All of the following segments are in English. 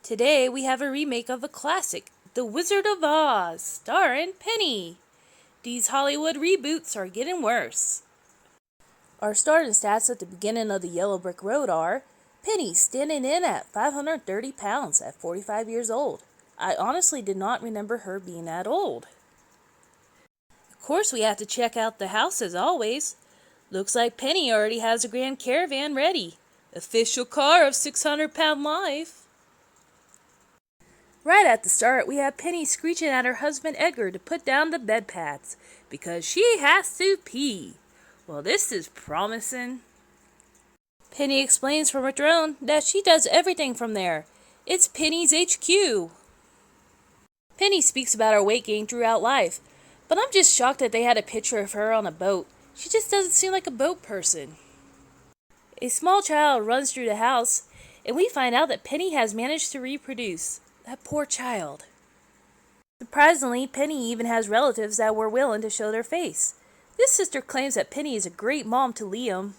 Today we have a remake of a classic, The Wizard of Oz, starring Penny. These Hollywood reboots are getting worse. Our starting stats at the beginning of the Yellow Brick Road are Penny standing in at 530 pounds at 45 years old. I honestly did not remember her being that old. Of course we have to check out the house as always. Looks like Penny already has a grand caravan ready. Official car of 600-pound life. Right at the start, we have Penny screeching at her husband Edgar to put down the bed pads, because she has to pee. Well, this is promising. Penny explains from her throne that she does everything from there. It's Penny's HQ. Penny speaks about her weight gain throughout life, but I'm just shocked that they had a picture of her on a boat. She just doesn't seem like a boat person. A small child runs through the house, and we find out that Penny has managed to reproduce. That poor child. Surprisingly, Penny even has relatives that were willing to show their face. This sister claims that Penny is a great mom to Liam.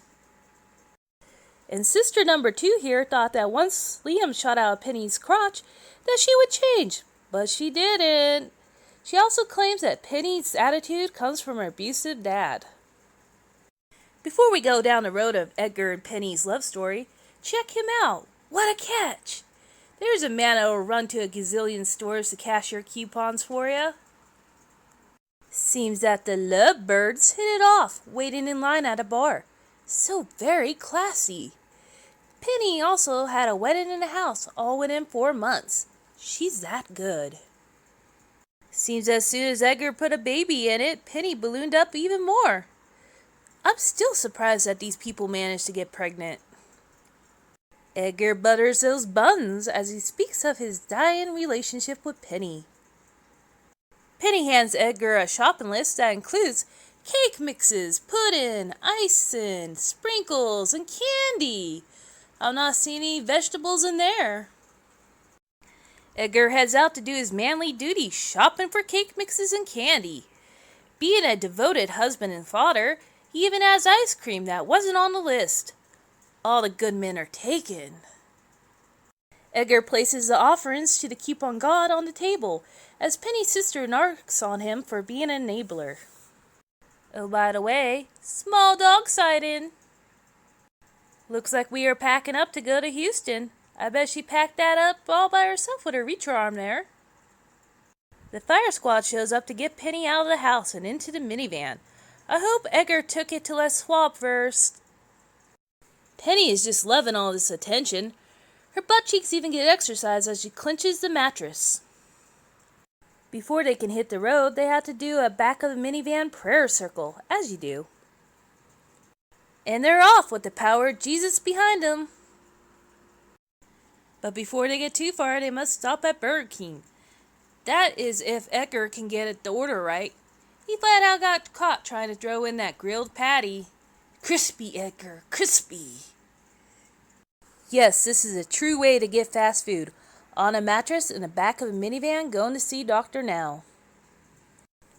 And sister number 2 here thought that once Liam shot out Penny's crotch, that she would change, but she didn't. She also claims that Penny's attitude comes from her abusive dad. Before we go down the road of Edgar and Penny's love story, check him out. What a catch! There's a man that will run to a gazillion stores to cash your coupons for you. Seems that the lovebirds hit it off, waiting in line at a bar. So very classy. Penny also had a wedding in the house, all within 4 months. She's that good. Seems as soon as Edgar put a baby in it, Penny ballooned up even more. I'm still surprised that these people managed to get pregnant. Edgar butters those buns as he speaks of his dying relationship with Penny. Penny hands Edgar a shopping list that includes cake mixes, pudding, icing, sprinkles, and candy. I'm not seeing any vegetables in there. Edgar heads out to do his manly duty, shopping for cake mixes and candy. Being a devoted husband and father, he even has ice cream that wasn't on the list. All the good men are taken. Edgar places the offerings to the coupon god on the table, as Penny's sister narks on him for being an enabler. Oh, by the way, small dog sighting. Looks like we are packing up to go to Houston. I bet she packed that up all by herself with her reacher arm there. The fire squad shows up to get Penny out of the house and into the minivan. I hope Edgar took it to Les Schwab first. Penny is just loving all this attention. Her butt cheeks even get exercise as she clenches the mattress. Before they can hit the road, they have to do a back of the minivan prayer circle, as you do. And they're off with the power of Jesus behind them. But before they get too far, they must stop at Burger King. That is if Edgar can get the order right. He flat out got caught trying to throw in that grilled patty. Crispy, Edgar, crispy. Yes, this is a true way to get fast food. On a mattress in the back of a minivan going to see Dr. Now.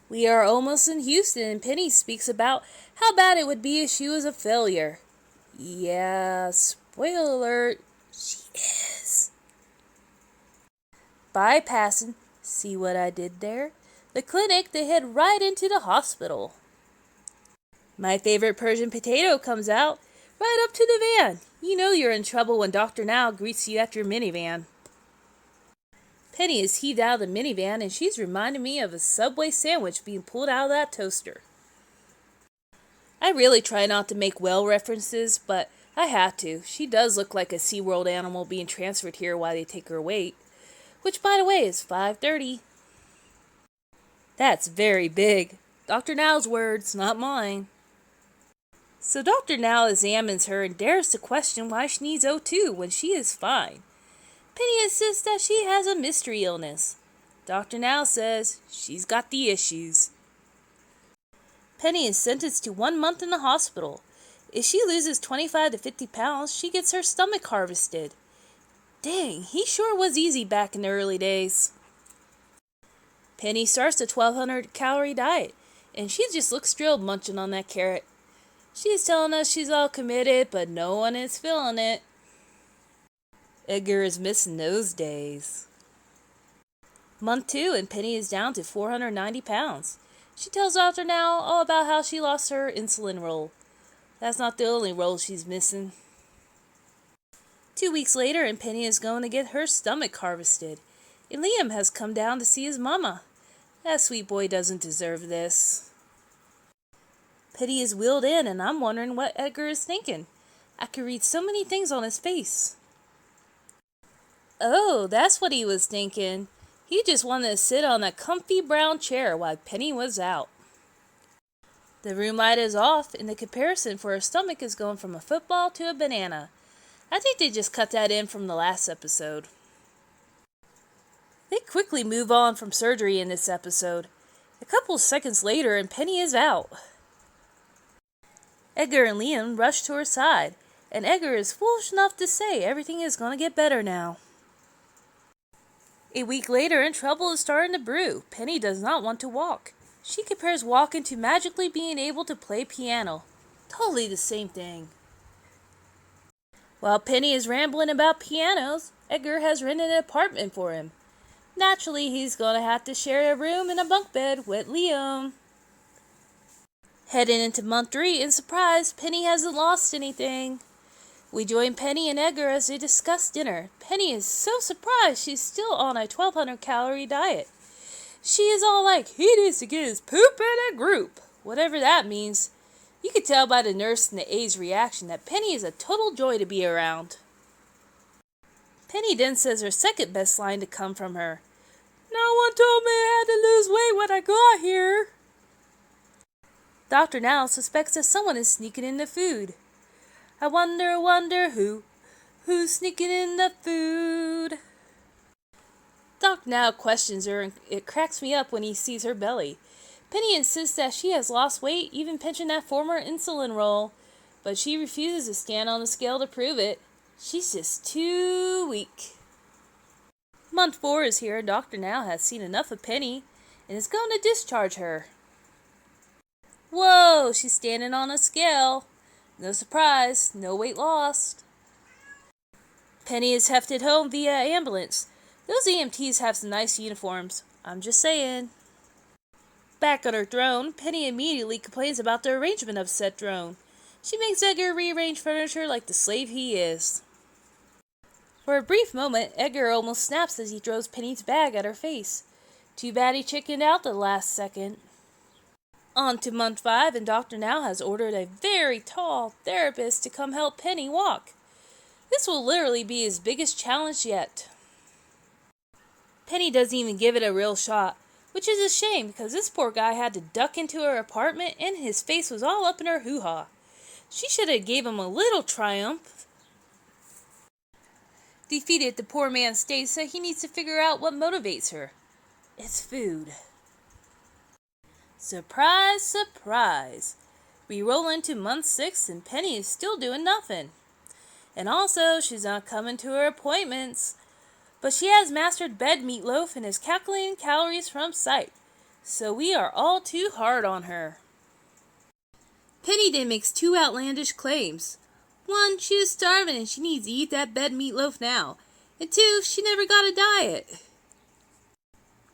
We are almost in Houston and Penny speaks about how bad it would be if she was a failure. Yeah, spoiler alert, she is. Bypassing, see what I did there? The clinic, they head right into the hospital. My favorite Persian potato comes out, right up to the van. You know you're in trouble when Dr. Now greets you at your minivan. Penny is heaved out of the minivan and she's reminding me of a Subway sandwich being pulled out of that toaster. I really try not to make whale references, but I have to. She does look like a SeaWorld animal being transferred here while they take her weight. Which, by the way, is 530. That's very big. Dr. Now's words, not mine. So Dr. Now examines her and dares to question why she needs O2 when she is fine. Penny insists that she has a mystery illness. Dr. Now says she's got the issues. Penny is sentenced to 1 month in the hospital. If she loses 25 to 50 pounds, she gets her stomach harvested. Dang, he sure was easy back in the early days. Penny starts a 1,200 calorie diet, and she just looks thrilled munching on that carrot. She's telling us she's all committed, but no one is feeling it. Edgar is missing those days. Month 2 and Penny is down to 490 pounds. She tells Dr. Now all about how she lost her insulin roll. That's not the only roll she's missing. 2 weeks later and Penny is going to get her stomach harvested. And Liam has come down to see his mama. That sweet boy doesn't deserve this. Penny is wheeled in and I'm wondering what Edgar is thinking. I could read so many things on his face. Oh, that's what he was thinking. He just wanted to sit on a comfy brown chair while Penny was out. The room light is off and the comparison for her stomach is going from a football to a banana. I think they just cut that in from the last episode. They quickly move on from surgery in this episode. A couple of seconds later and Penny is out. Edgar and Liam rush to her side, and Edgar is foolish enough to say everything is going to get better now. A week later and trouble is starting to brew. Penny does not want to walk. She compares walking to magically being able to play piano. Totally the same thing. While Penny is rambling about pianos, Edgar has rented an apartment for him. Naturally, he's going to have to share a room and a bunk bed with Liam. Heading into month 3, and surprise, Penny hasn't lost anything. We join Penny and Edgar as they discuss dinner. Penny is so surprised she's still on a 1,200 calorie diet. She is all like, he needs to get his poop in a group. Whatever that means. You can tell by the nurse and the aide's reaction that Penny is a total joy to be around. Penny then says her second best line to come from her. No one told me I had to lose weight when I got here. Dr. Now suspects that someone is sneaking in the food. I wonder who's sneaking in the food. Dr. Now questions her and it cracks me up when he sees her belly. Penny insists that she has lost weight, even pinching that former insulin roll, but she refuses to stand on the scale to prove it. She's just too weak. Month 4 is here and Dr. Now has seen enough of Penny and is going to discharge her. Whoa, she's standing on a scale. No surprise, no weight lost. Penny is hefted home via ambulance. Those EMTs have some nice uniforms. I'm just saying. Back on her throne, Penny immediately complains about the arrangement of said throne. She makes Edgar rearrange furniture like the slave he is. For a brief moment, Edgar almost snaps as he throws Penny's bag at her face. Too bad he chickened out the last second. On to month 5, and Dr. Now has ordered a very tall therapist to come help Penny walk. This will literally be his biggest challenge yet. Penny doesn't even give it a real shot, which is a shame because this poor guy had to duck into her apartment and his face was all up in her hoo-ha. She should have gave him a little triumph. Defeated, the poor man states that he needs to figure out what motivates her. It's food. Surprise, surprise. We roll into month 6 and Penny is still doing nothing. And also, she's not coming to her appointments. But she has mastered bed meatloaf and is calculating calories from sight. So we are all too hard on her. Penny then makes 2 outlandish claims. 1, she is starving and she needs to eat that bed meatloaf now. And 2, she never got a diet.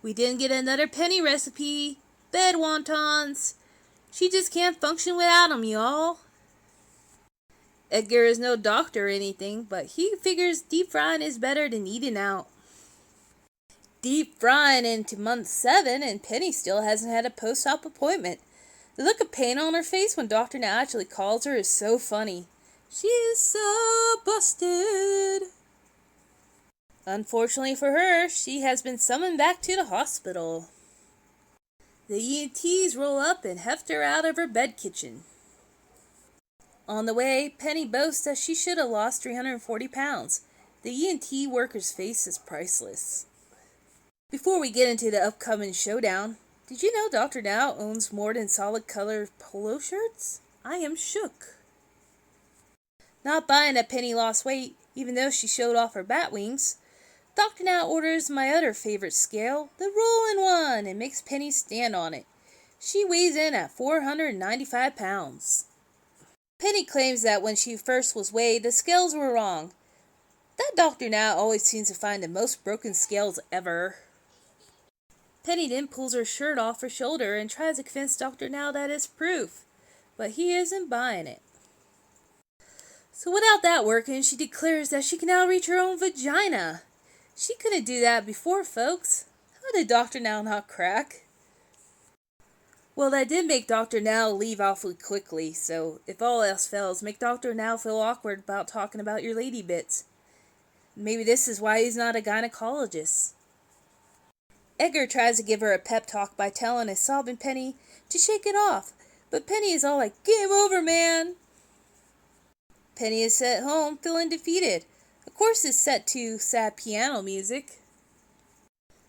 We didn't get another Penny recipe. Bed wontons. She just can't function without them, y'all. Edgar is no doctor or anything, but he figures deep frying is better than eating out. Deep frying into month 7 and Penny still hasn't had a post-op appointment. The look of pain on her face when Dr. Now actually calls her is so funny. She is so busted. Unfortunately for her, she has been summoned back to the hospital. The EMTs roll up and heft her out of her bed kitchen. On the way, Penny boasts that she should have lost 340 pounds. The EMT worker's face is priceless. Before we get into the upcoming showdown, did you know Dr. Now owns more than solid color polo shirts? I am shook. Not buying that Penny lost weight, even though she showed off her bat wings. Dr. Now orders my other favorite scale, the roll-in-one, and makes Penny stand on it. She weighs in at 495 pounds. Penny claims that when she first was weighed, the scales were wrong. That Dr. Now always seems to find the most broken scales ever. Penny then pulls her shirt off her shoulder and tries to convince Dr. Now that it's proof, but he isn't buying it. So without that working, she declares that she can now reach her own vagina. She couldn't do that before, folks. How did Dr. Now not crack? Well, that did make Dr. Now leave awfully quickly, so if all else fails, make Dr. Now feel awkward about talking about your lady bits. Maybe this is why he's not a gynecologist. Edgar tries to give her a pep talk by telling a sobbing Penny to shake it off, but Penny is all like, "Game over, man!" Penny is sent home feeling defeated. Of course, it's set to sad piano music.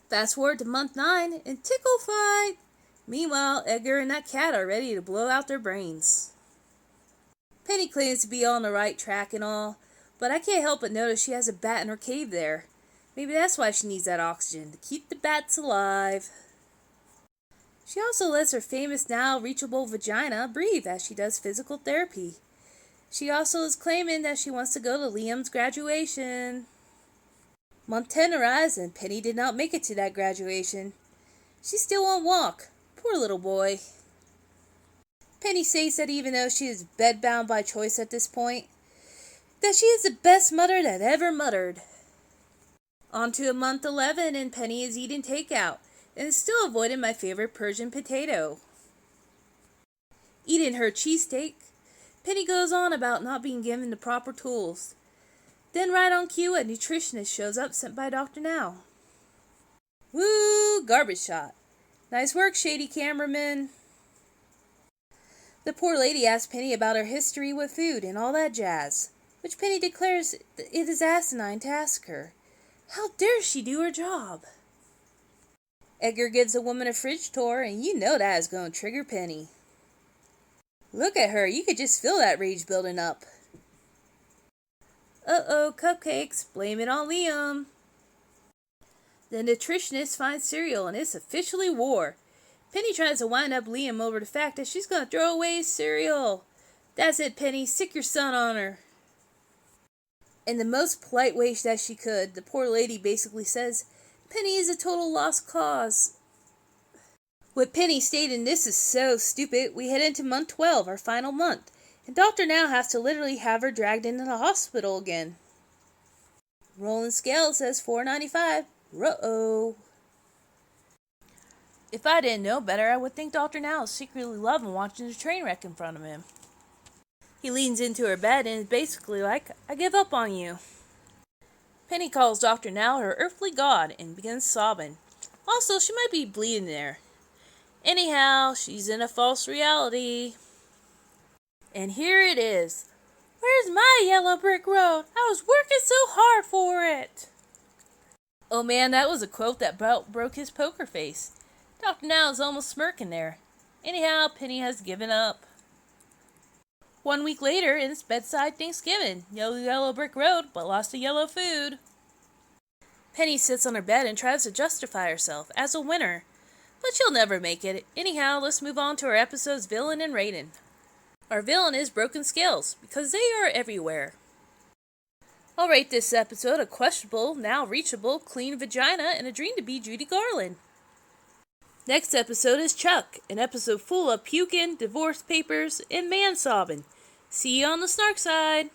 Fast forward to month 9 and tickle fight. Meanwhile, Edgar and that cat are ready to blow out their brains. Penny claims to be on the right track and all, but I can't help but notice she has a bat in her cave there. Maybe that's why she needs that oxygen, to keep the bats alive. She also lets her famous now reachable vagina breathe as she does physical therapy. She also is claiming that she wants to go to Liam's graduation. Month 10 arrives and Penny did not make it to that graduation. She still won't walk. Poor little boy. Penny states that even though she is bedbound by choice at this point, that she is the best mother that ever muttered. On to a month 11 and Penny is eating takeout and is still avoiding my favorite Persian potato. Eating her cheesesteak, Penny goes on about not being given the proper tools. Then right on cue, a nutritionist shows up sent by Dr. Now. Woo! Garbage shot. Nice work, shady cameraman. The poor lady asks Penny about her history with food and all that jazz, which Penny declares it is asinine to ask her. How dare she do her job? Edgar gives the woman a fridge tour, and you know that is going to trigger Penny. Look at her, you could just feel that rage building up. Uh-oh, cupcakes, blame it on Liam. The nutritionist finds cereal, and it's officially war. Penny tries to wind up Liam over the fact that she's going to throw away his cereal. That's it, Penny, sick your son on her. In the most polite way that she could, the poor lady basically says, Penny is a total lost cause. With Penny stating this is so stupid, we head into month 12, our final month, and Dr. Now has to literally have her dragged into the hospital again. Rolling scale says 495. Ruh-oh. If I didn't know better, I would think Dr. Now is secretly loving watching the train wreck in front of him. He leans into her bed and is basically like, I give up on you. Penny calls Dr. Now her earthly god and begins sobbing. Also, she might be bleeding there. Anyhow, she's in a false reality. And here it is. Where's my yellow brick road? I was working so hard for it. Oh man, that was a quote that broke his poker face. Dr. Now is almost smirking there. Anyhow, Penny has given up. 1 week later, it's bedside Thanksgiving. Yellow brick road, but lots of yellow food. Penny sits on her bed and tries to justify herself as a winner. But she'll never make it. Anyhow, let's move on to our episode's villain and rating. Our villain is broken scales, because they are everywhere. I'll rate this episode a questionable, now reachable, clean vagina and a dream to be Judy Garland. Next episode is Chuck, an episode full of puking, divorce papers, and man-sobbing. See you on the snark side.